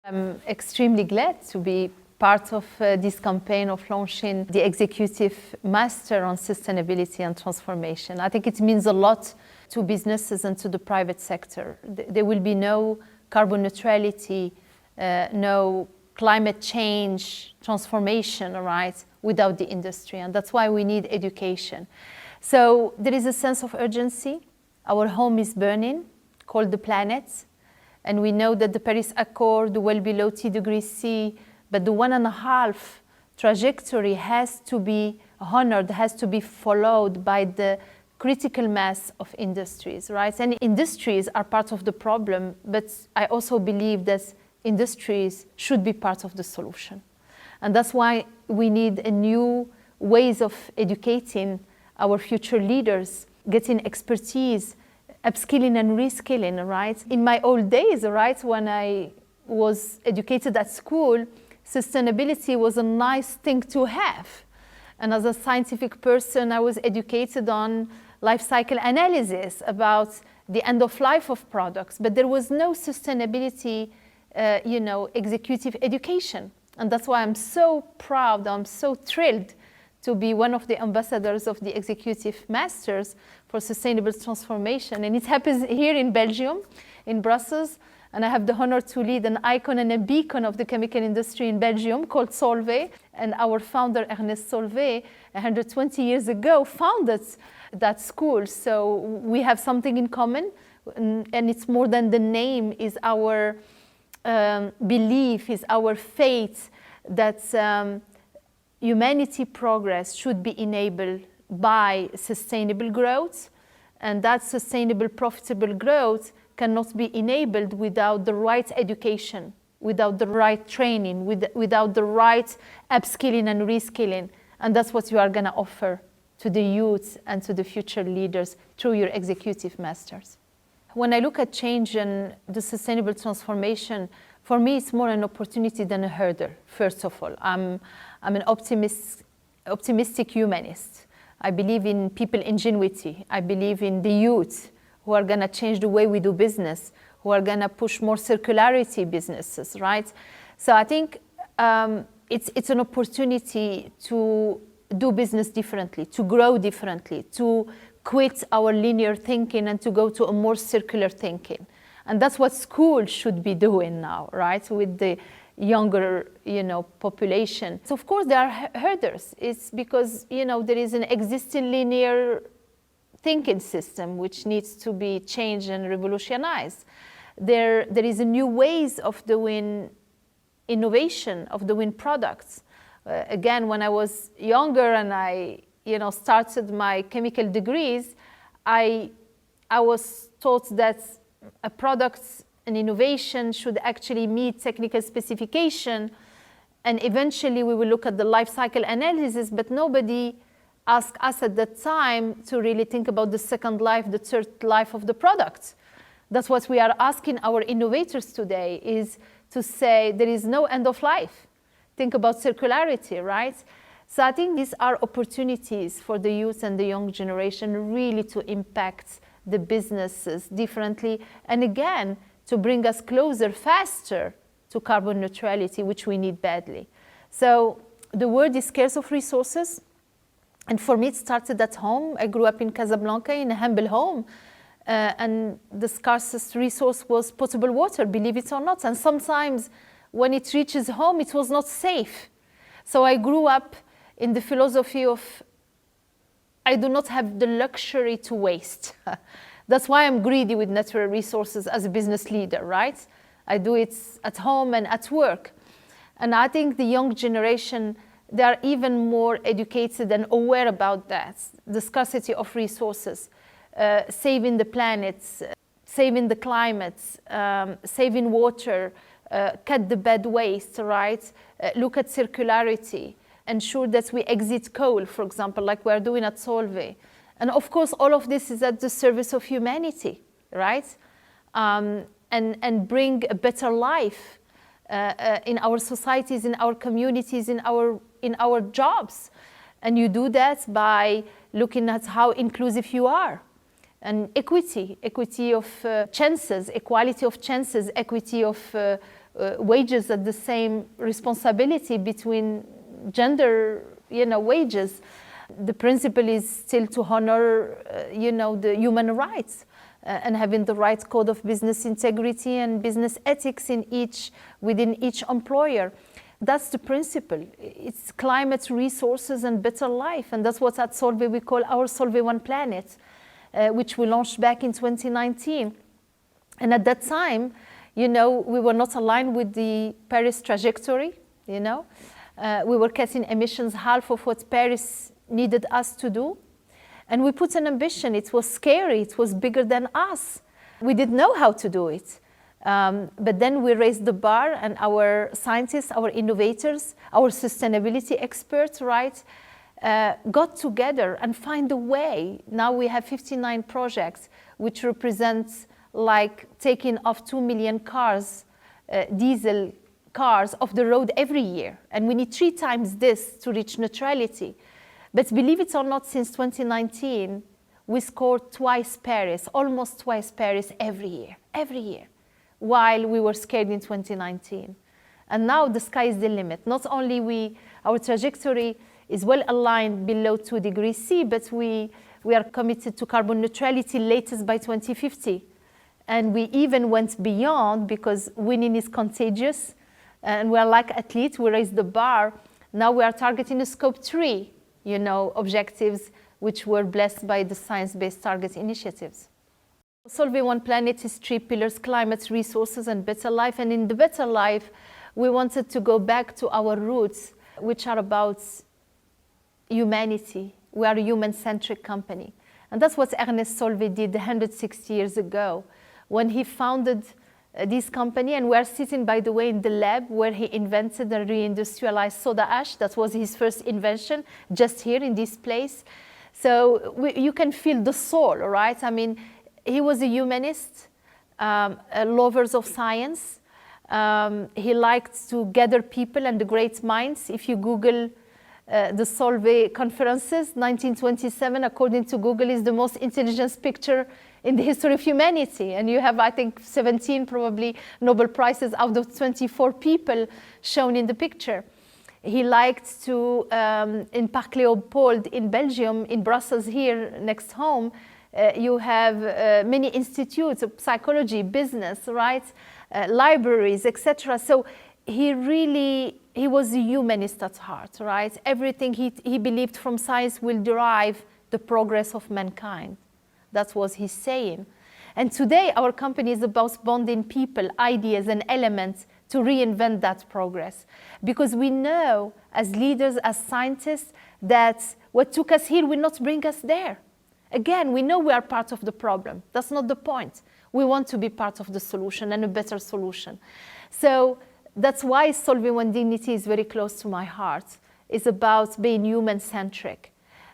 I'm extremely glad to be part of this campaign of launching the Executive Master on Sustainability and Transformation. I think it means a lot to businesses and to the private sector. There will be no carbon neutrality, no climate change transformation, right, without the industry. And that's why we need education. So there is a sense of urgency. Our home is burning, called the planet. And we know that the Paris Accord, well below 2 degrees C, but the 1.5 trajectory has to be honored, has to be followed by the critical mass of industries, right? And industries are part of the problem, but I also believe that industries should be part of the solution. And that's why we need a new ways of educating our future leaders, getting expertise, upskilling and reskilling, right? In my old days, right, when I was educated at school, sustainability was a nice thing to have. And as a scientific person, I was educated on life cycle analysis about the end of life of products, but there was no sustainability, executive education. And that's why I'm so proud, I'm so thrilled to be one of the ambassadors of the Executive Masters for Sustainable Transformation. And it happens here in Belgium, in Brussels. And I have the honor to lead an icon and a beacon of the chemical industry in Belgium called Solvay. And our founder, Ernest Solvay, 120 years ago, founded that school. So we have something in common. And it's more than the name, is our belief, is our faith that humanity progress should be enabled by sustainable growth, and that sustainable, profitable growth cannot be enabled without the right education, without the right training, without the right upskilling and reskilling. And that's what you are going to offer to the youth and to the future leaders through your Executive Masters. When I look at change and the sustainable transformation, for me, it's more an opportunity than a hurdle, first of all. I'm an optimistic humanist. I believe in people ingenuity. I believe in the youth who are going to change the way we do business, who are going to push more circularity businesses, right? So I think it's an opportunity to do business differently, to grow differently, to quit our linear thinking and to go to a more circular thinking. And that's what schools should be doing now, right, with the younger, population. So of course there are hurdles. It's because, there is an existing linear thinking system which needs to be changed and revolutionized. There is a new ways of doing innovation, of doing products. Again, when I was younger and I, started my chemical degrees, I was taught that a product, an innovation should actually meet technical specification, and eventually we will look at the life cycle analysis, but nobody asked us at that time to really think about the second life, the third life of the product. That's what we are asking our innovators today, is to say there is no end of life. Think about circularity, right? So I think these are opportunities for the youth and the young generation really to impact the businesses differently, and again, to bring us closer, faster to carbon neutrality, which we need badly. So the world is scarce of resources. And for me, it started at home. I grew up in Casablanca in a humble home. And the scarcest resource was potable water, believe it or not. And sometimes when it reaches home, it was not safe. So I grew up in the philosophy of, I do not have the luxury to waste. That's why I'm greedy with natural resources as a business leader, right? I do it at home and at work. And I think the young generation, they are even more educated and aware about that, the scarcity of resources, saving the planet, saving the climate, saving water, cut the bad waste, right? Look at circularity, ensure that we exit coal, for example, like we're doing at Solvay. And of course, all of this is at the service of humanity, right? And bring a better life in our societies, in our communities, in our jobs. And you do that by looking at how inclusive you are. And equity of chances, equality of chances, equity of wages at the same responsibility between gender, wages. The principle is still to honor, the human rights and having the right code of business integrity and business ethics within each employer. That's the principle. It's climate, resources, and better life. And that's what at Solvay we call our Solvay One Planet, which we launched back in 2019. And at that time, we were not aligned with the Paris trajectory, we were cutting emissions half of what Paris needed us to do. And we put an ambition. It was scary. It was bigger than us. We didn't know how to do it. But then we raised the bar, and our scientists, our innovators, our sustainability experts, got together and find a way. Now we have 59 projects, which represents like taking off 2 million cars, diesel cars off the road every year. And we need 3 times this to reach neutrality. But believe it or not, since 2019, we scored twice Paris, almost twice Paris every year, while we were scared in 2019. And now the sky is the limit. Not only our trajectory is well aligned below 2 degrees C, but we are committed to carbon neutrality latest by 2050. And we even went beyond, because winning is contagious. And we are like athletes, we raised the bar. Now we are targeting a scope 3, objectives, which were blessed by the Science-Based Target initiatives. Solvay One Planet is 3 pillars: climate, resources, and better life. And in the better life, we wanted to go back to our roots, which are about humanity. We are a human-centric company. And that's what Ernest Solvay did 160 years ago when he founded this company. And we are sitting, by the way, in the lab where he invented and reindustrialized soda ash. That was his first invention, just here in this place. So you can feel the soul, right? I mean, he was a humanist, lovers of science. He liked to gather people and the great minds. If you Google the Solvay conferences, 1927, according to Google, is the most intelligence picture in the history of humanity. And you have, I think, 17 probably Nobel Prizes out of 24 people shown in the picture. He liked to, in Parc Léopold in Belgium, in Brussels here next home, you have many institutes of psychology, business, right? Libraries, etc. So he was a humanist at heart, right? Everything he believed from science will derive the progress of mankind. That was his saying. And today our company is about bonding people, ideas, and elements to reinvent that progress. Because we know as leaders, as scientists, that what took us here will not bring us there. Again, we know we are part of the problem. That's not the point. We want to be part of the solution, and a better solution. So that's why Solvay One Dignity is very close to my heart. It's about being human-centric.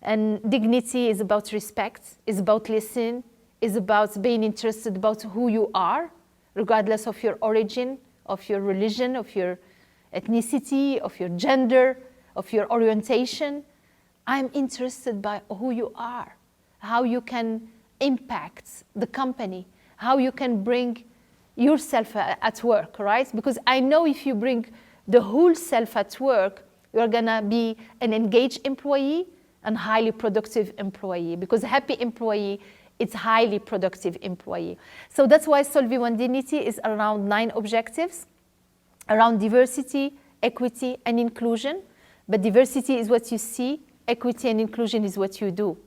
And dignity is about respect, is about listening, is about being interested about who you are, regardless of your origin, of your religion, of your ethnicity, of your gender, of your orientation. I'm interested by who you are, how you can impact the company, how you can bring yourself at work, right? Because I know if you bring the whole self at work, you're gonna be an engaged employee and highly productive employee, because a happy employee is highly productive employee. So that's why Solvay One Dignity is around 9 objectives, around diversity, equity, and inclusion. But diversity is what you see, equity and inclusion is what you do.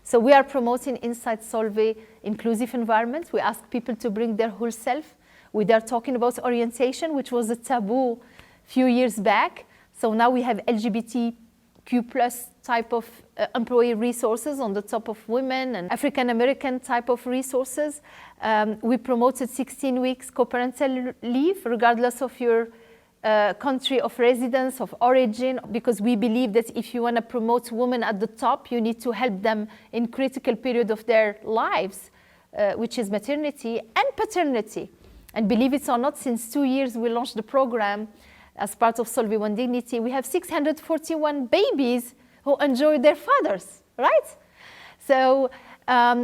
So we are promoting inside Solvay inclusive environments. We ask people to bring their whole self. We are talking about orientation, which was a taboo a few years back. So now we have LGBTQ+ type of employee resources on the top of women and African American type of resources. We promoted 16 weeks co-parental leave, regardless of your country of residence, of origin, because we believe that if you want to promote women at the top, you need to help them in critical period of their lives, which is maternity and paternity. And believe it or not, since 2 years we launched the program as part of Solvay One Dignity. We have 641 babies who enjoy their fathers, right? So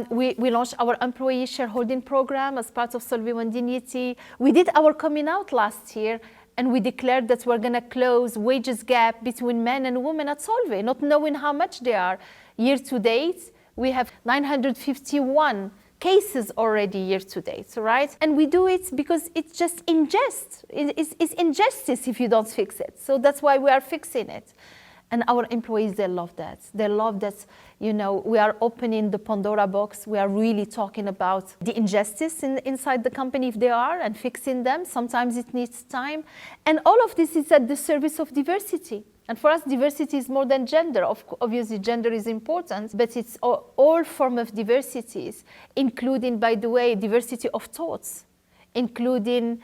We launched our employee shareholding program as part of Solvay and Dignity. We did our coming out last year, and we declared that we're going to close wages gap between men and women at Solvay, not knowing how much they are. Year to date, we have 951 cases already year to date, right? And we do it because it's just injustice. It's injustice if you don't fix it. So that's why we are fixing it. And our employees, they love that. They love that, you know, we are opening the Pandora box. We are really talking about the injustice inside the company if they are, and fixing them. Sometimes it needs time. And all of this is at the service of diversity. And for us, diversity is more than gender. Obviously, gender is important, but it's all forms of diversities, including, by the way, diversity of thoughts, including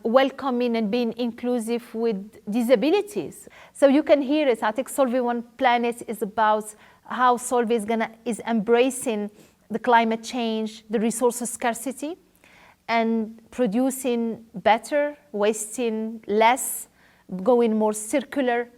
welcoming and being inclusive with disabilities. So you can hear it. I think Solvay One Planet is about how Solvay is embracing the climate change, the resource scarcity, and producing better, wasting less, going more circular,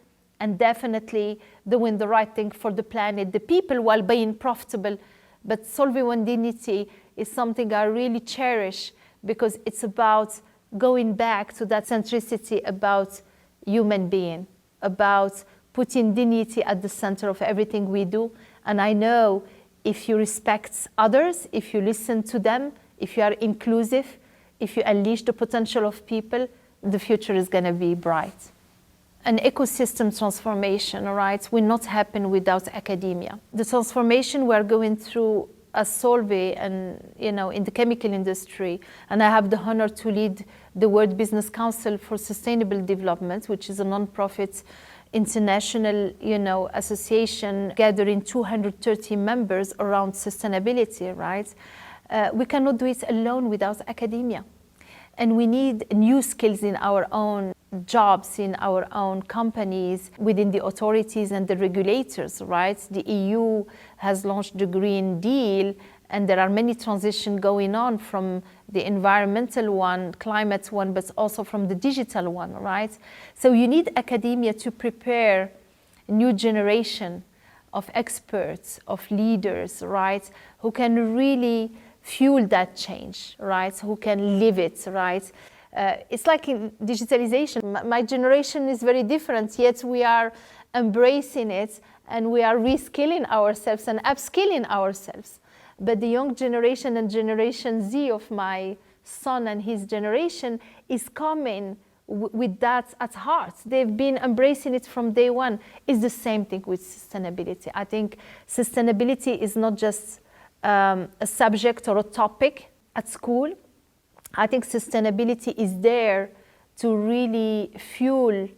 and definitely doing the right thing for the planet, the people, while being profitable. But Solvay One Dignity is something I really cherish, because it's about going back to that centricity about human being, about putting dignity at the center of everything we do. And I know if you respect others, if you listen to them, if you are inclusive, if you unleash the potential of people, the future is going to be bright. An ecosystem transformation, all right, will not happen without academia. The transformation we're going through as Solvay and, you know, in the chemical industry, and I have the honor to lead the World Business Council for Sustainable Development, which is a non-profit international, you know, association gathering 230 members around sustainability, right? We cannot do it alone without academia. And we need new skills in our own jobs, in our own companies, within the authorities and the regulators, right? The EU has launched the Green Deal, and there are many transitions going on from the environmental one, climate one, but also from the digital one, right? So you need academia to prepare a new generation of experts, of leaders, right? Who can really fuel that change, right? Who can live it, right? It's like in digitalization. My generation is very different, yet we are embracing it, and we are reskilling ourselves and upskilling ourselves. But the young generation and Generation Z of my son and his generation is coming with that at heart. They've been embracing it from day one. It's the same thing with sustainability. I think sustainability is not just a subject or a topic at school. I think sustainability is there to really fuel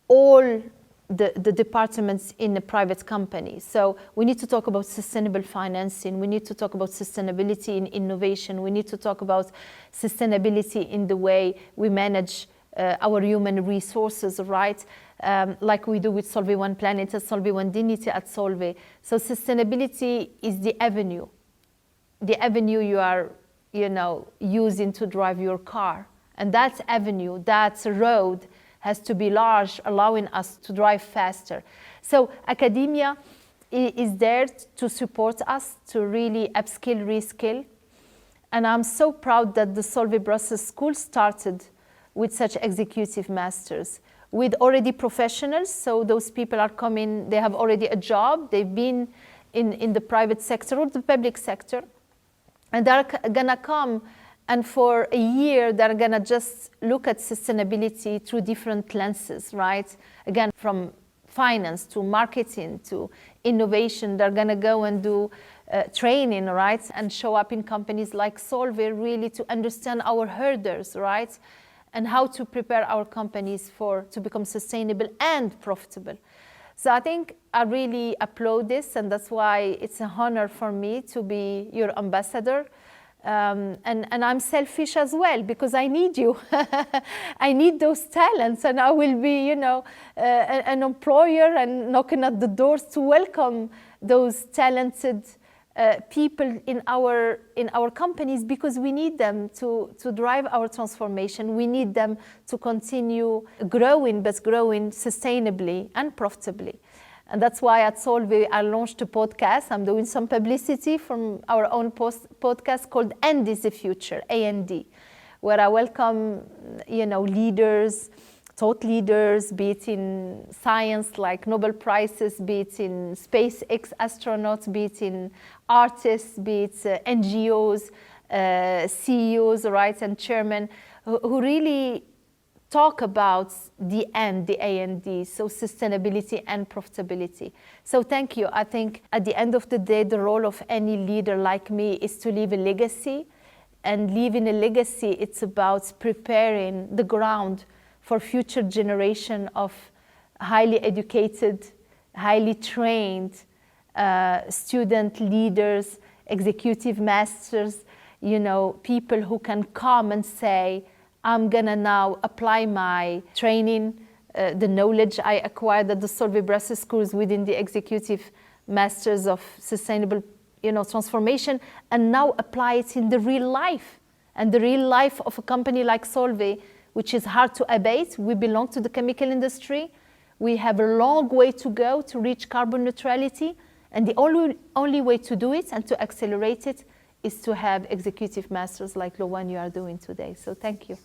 all the departments in a private company. So we need to talk about sustainable financing. We need to talk about sustainability in innovation. We need to talk about sustainability in the way we manage our human resources, right? Like we do with Solvay One Planet and Solvay One Dignity at Solvay. So sustainability is the avenue you are, you know, using to drive your car. And that avenue, that road, has to be large, allowing us to drive faster. So academia is there to support us to really upskill, reskill. And I'm so proud that the Solvay Brussels School started with such executive masters, with already professionals. So those people are coming, they have already a job, they've been in the private sector or the public sector. And they're gonna come, and for a year, they're gonna just look at sustainability through different lenses, right? Again, from finance to marketing to innovation, they're gonna go and do training, right? And show up in companies like Solvay really to understand our hurdles, right? And how to prepare our companies to become sustainable and profitable. So I think I really applaud this, and that's why it's an honor for me to be your ambassador. And I'm selfish as well, because I need you. I need those talents, and I will be, you know, an employer and knocking at the doors to welcome those talented people in our companies, because we need them to drive our transformation. We need them to continue growing, but growing sustainably and profitably. And that's why at Solvay I launched a podcast. I'm doing some publicity from our own podcast called And is the Future, A&D, where I welcome, leaders, thought leaders, be it in science like Nobel Prizes, be it in SpaceX astronauts, be it in artists, be it NGOs, CEOs, right, and chairmen, who really talk about the end, the A&D, so sustainability and profitability. So thank you. I think at the end of the day, the role of any leader like me is to leave a legacy. And leaving a legacy, it's about preparing the ground for future generation of highly educated, highly trained student leaders, executive masters, people who can come and say, I'm gonna now apply my training, the knowledge I acquired at the Solvay Brussels schools within the executive masters of sustainable transformation, and now apply it in the real life. And the real life of a company like Solvay, which is hard to abate. We belong to the chemical industry. We have a long way to go to reach carbon neutrality. And the only way to do it and to accelerate it is to have executive masters like the one you are doing today. So thank you.